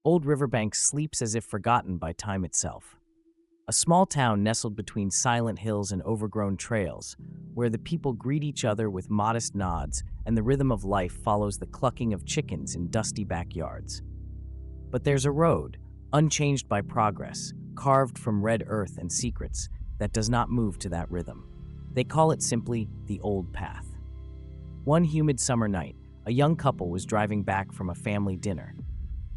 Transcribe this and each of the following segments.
Old Riverbank sleeps as if forgotten by time itself. A small town nestled between silent hills and overgrown trails, where the people greet each other with modest nods and the rhythm of life follows the clucking of chickens in dusty backyards. But there's a road, unchanged by progress, carved from red earth and secrets, that does not move to that rhythm. They call it simply the Old Path. One humid summer night, a young couple was driving back from a family dinner.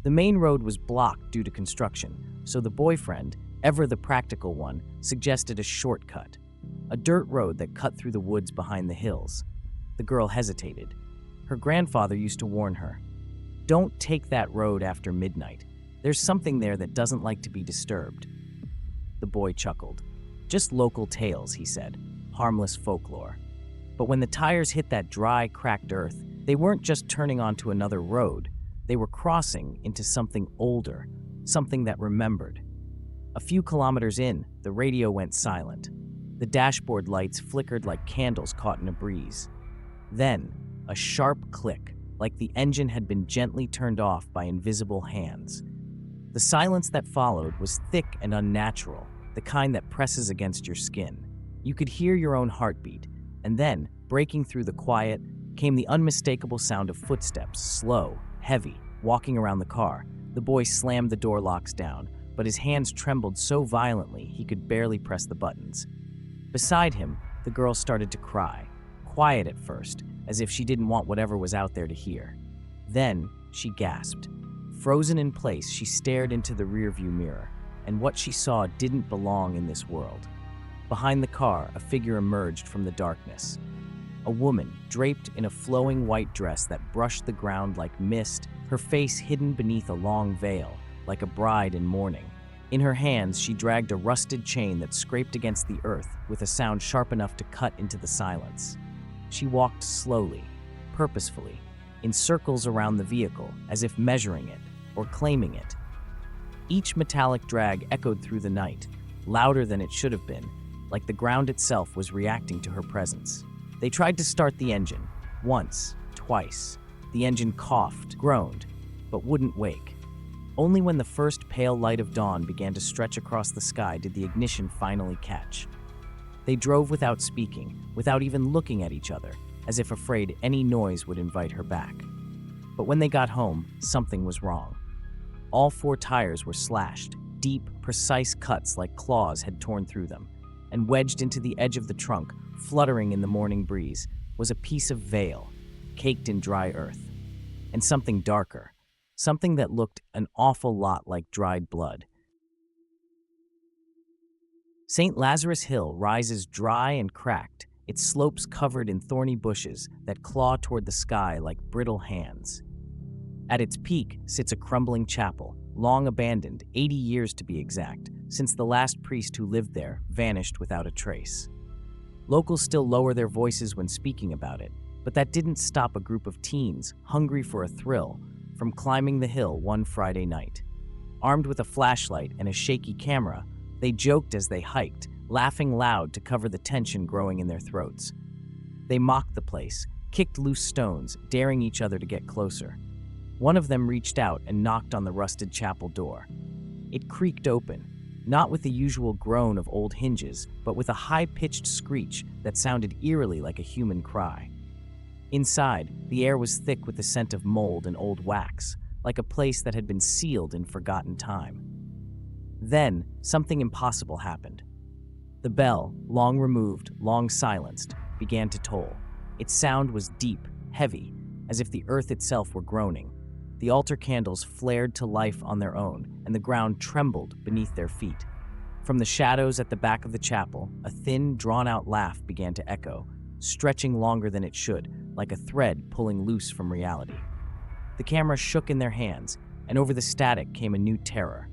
The main road was blocked due to construction, so the boyfriend, ever the practical one, suggested a shortcut, a dirt road that cut through the woods behind the hills. The girl hesitated. Her grandfather used to warn her, "Don't take that road after midnight. There's something there that doesn't like to be disturbed." The boy chuckled. "Just local tales," he said, "harmless folklore." But when the tires hit that dry, cracked earth, they weren't just turning onto another road. They were crossing into something older, something that remembered. A few kilometers in, the radio went silent. The dashboard lights flickered like candles caught in a breeze. Then, a sharp click, like the engine had been gently turned off by invisible hands. The silence that followed was thick and unnatural, the kind that presses against your skin. You could hear your own heartbeat, and then, breaking through the quiet, came the unmistakable sound of footsteps, slow, heavy, walking around the car. The boy slammed the door locks down, but his hands trembled so violently he could barely press the buttons. Beside him, the girl started to cry, quiet at first, as if she didn't want whatever was out there to hear. Then, she gasped. Frozen in place, she stared into the rearview mirror, and what she saw didn't belong in this world. Behind the car, a figure emerged from the darkness. A woman, draped in a flowing white dress that brushed the ground like mist, her face hidden beneath a long veil, like a bride in mourning. In her hands, she dragged a rusted chain that scraped against the earth with a sound sharp enough to cut into the silence. She walked slowly, purposefully, in circles around the vehicle, as if measuring it or claiming it. Each metallic drag echoed through the night, louder than it should have been, like the ground itself was reacting to her presence. They tried to start the engine, once, twice. The engine coughed, groaned, but wouldn't wake. Only when the first pale light of dawn began to stretch across the sky did the ignition finally catch. They drove without speaking, without even looking at each other, as if afraid any noise would invite her back. But when they got home, something was wrong. All four tires were slashed, deep, precise cuts like claws had torn through them, and wedged into the edge of the trunk, fluttering in the morning breeze, was a piece of veil, caked in dry earth. And something darker, something that looked an awful lot like dried blood. St. Lazarus Hill rises dry and cracked, its slopes covered in thorny bushes that claw toward the sky like brittle hands. At its peak sits a crumbling chapel, long abandoned, 80 years to be exact, since the last priest who lived there vanished without a trace. Locals still lower their voices when speaking about it, but that didn't stop a group of teens, hungry for a thrill, from climbing the hill one Friday night. Armed with a flashlight and a shaky camera, they joked as they hiked, laughing loud to cover the tension growing in their throats. They mocked the place, kicked loose stones, daring each other to get closer. One of them reached out and knocked on the rusted chapel door. It creaked open, not with the usual groan of old hinges, but with a high-pitched screech that sounded eerily like a human cry. Inside, the air was thick with the scent of mold and old wax, like a place that had been sealed in forgotten time. Then, something impossible happened. The bell, long removed, long silenced, began to toll. Its sound was deep, heavy, as if the earth itself were groaning. The altar candles flared to life on their own, and the ground trembled beneath their feet. From the shadows at the back of the chapel, a thin, drawn-out laugh began to echo, stretching longer than it should, like a thread pulling loose from reality. The camera shook in their hands, and over the static came a new terror.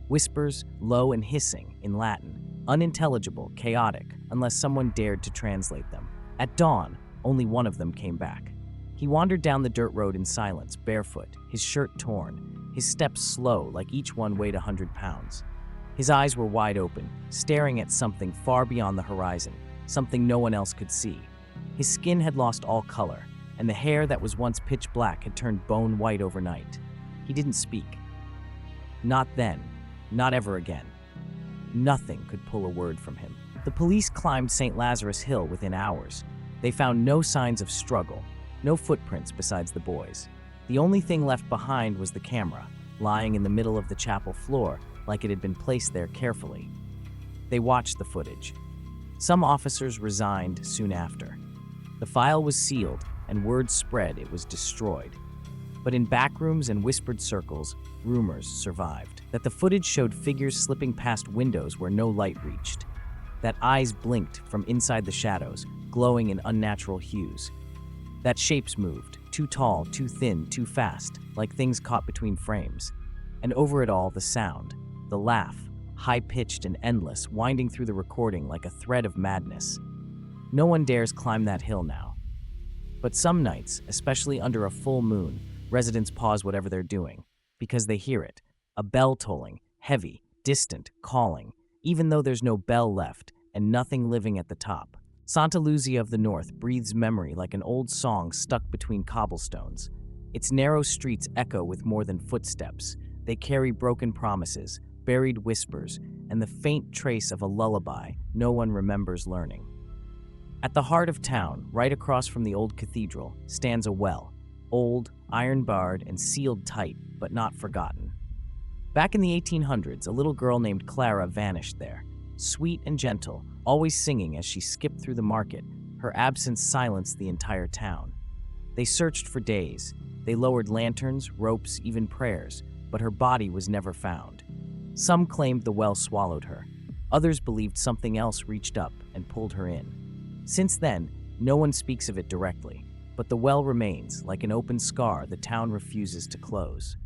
Whispers, low and hissing, in Latin, unintelligible, chaotic, unless someone dared to translate them. At dawn, only one of them came back. He wandered down the dirt road in silence, barefoot, his shirt torn, his steps slow, like each one weighed 100 pounds. His eyes were wide open, staring at something far beyond the horizon, something no one else could see. His skin had lost all color, and the hair that was once pitch black had turned bone white overnight. He didn't speak. Not then, not ever again. Nothing could pull a word from him. The police climbed St. Lazarus Hill within hours. They found no signs of struggle, no footprints besides the boys. The only thing left behind was the camera, lying in the middle of the chapel floor like it had been placed there carefully. They watched the footage. Some officers resigned soon after. The file was sealed, and word spread it was destroyed. But in backrooms and whispered circles, rumors survived. That the footage showed figures slipping past windows where no light reached. That eyes blinked from inside the shadows, glowing in unnatural hues. That shapes moved, too tall, too thin, too fast, like things caught between frames. And over it all, the sound, the laugh, high-pitched and endless, winding through the recording like a thread of madness. No one dares climb that hill now. But some nights, especially under a full moon, residents pause whatever they're doing, because they hear it, a bell tolling, heavy, distant, calling, even though there's no bell left and nothing living at the top. Santa Luzia of the North breathes memory like an old song stuck between cobblestones. Its narrow streets echo with more than footsteps. They carry broken promises, buried whispers, and the faint trace of a lullaby no one remembers learning. At the heart of town, right across from the old cathedral, stands a well, old, iron-barred, and sealed tight, but not forgotten. Back in the 1800s, a little girl named Clara vanished there. Sweet and gentle, always singing as she skipped through the market, her absence silenced the entire town. They searched for days. They lowered lanterns, ropes, even prayers, but her body was never found. Some claimed the well swallowed her. Others believed something else reached up and pulled her in. Since then, no one speaks of it directly, but the well remains, like an open scar the town refuses to close.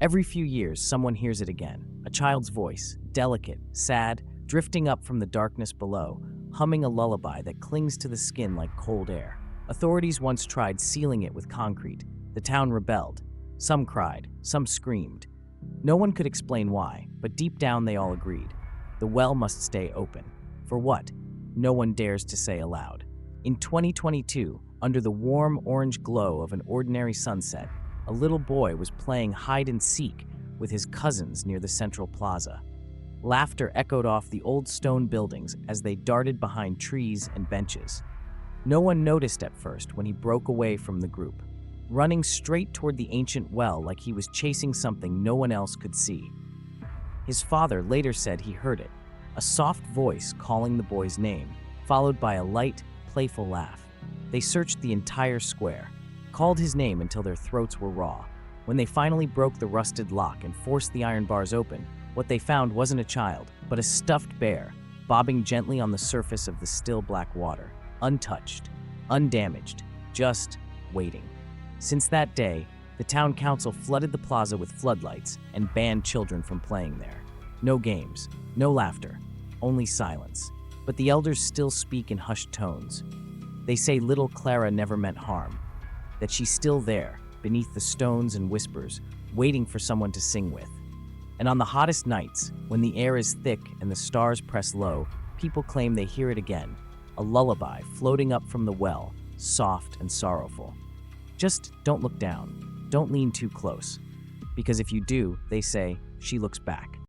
Every few years, someone hears it again, a child's voice, delicate, sad, drifting up from the darkness below, humming a lullaby that clings to the skin like cold air. Authorities once tried sealing it with concrete. The town rebelled. Some cried, some screamed. No one could explain why, but deep down they all agreed. The well must stay open. For what? No one dares to say aloud. In 2022, under the warm orange glow of an ordinary sunset, a little boy was playing hide-and-seek with his cousins near the central plaza. Laughter echoed off the old stone buildings as they darted behind trees and benches. No one noticed at first when he broke away from the group, running straight toward the ancient well like he was chasing something no one else could see. His father later said he heard it, a soft voice calling the boy's name, followed by a light, playful laugh. They searched the entire square, called his name until their throats were raw. When they finally broke the rusted lock and forced the iron bars open, what they found wasn't a child, but a stuffed bear, bobbing gently on the surface of the still black water, untouched, undamaged, just waiting. Since that day, the town council flooded the plaza with floodlights and banned children from playing there. No games, no laughter, only silence. But the elders still speak in hushed tones. They say little Clara never meant harm, that she's still there, beneath the stones and whispers, waiting for someone to sing with. And on the hottest nights, when the air is thick and the stars press low, people claim they hear it again, a lullaby floating up from the well, soft and sorrowful. Just don't look down, don't lean too close, because if you do, they say, she looks back.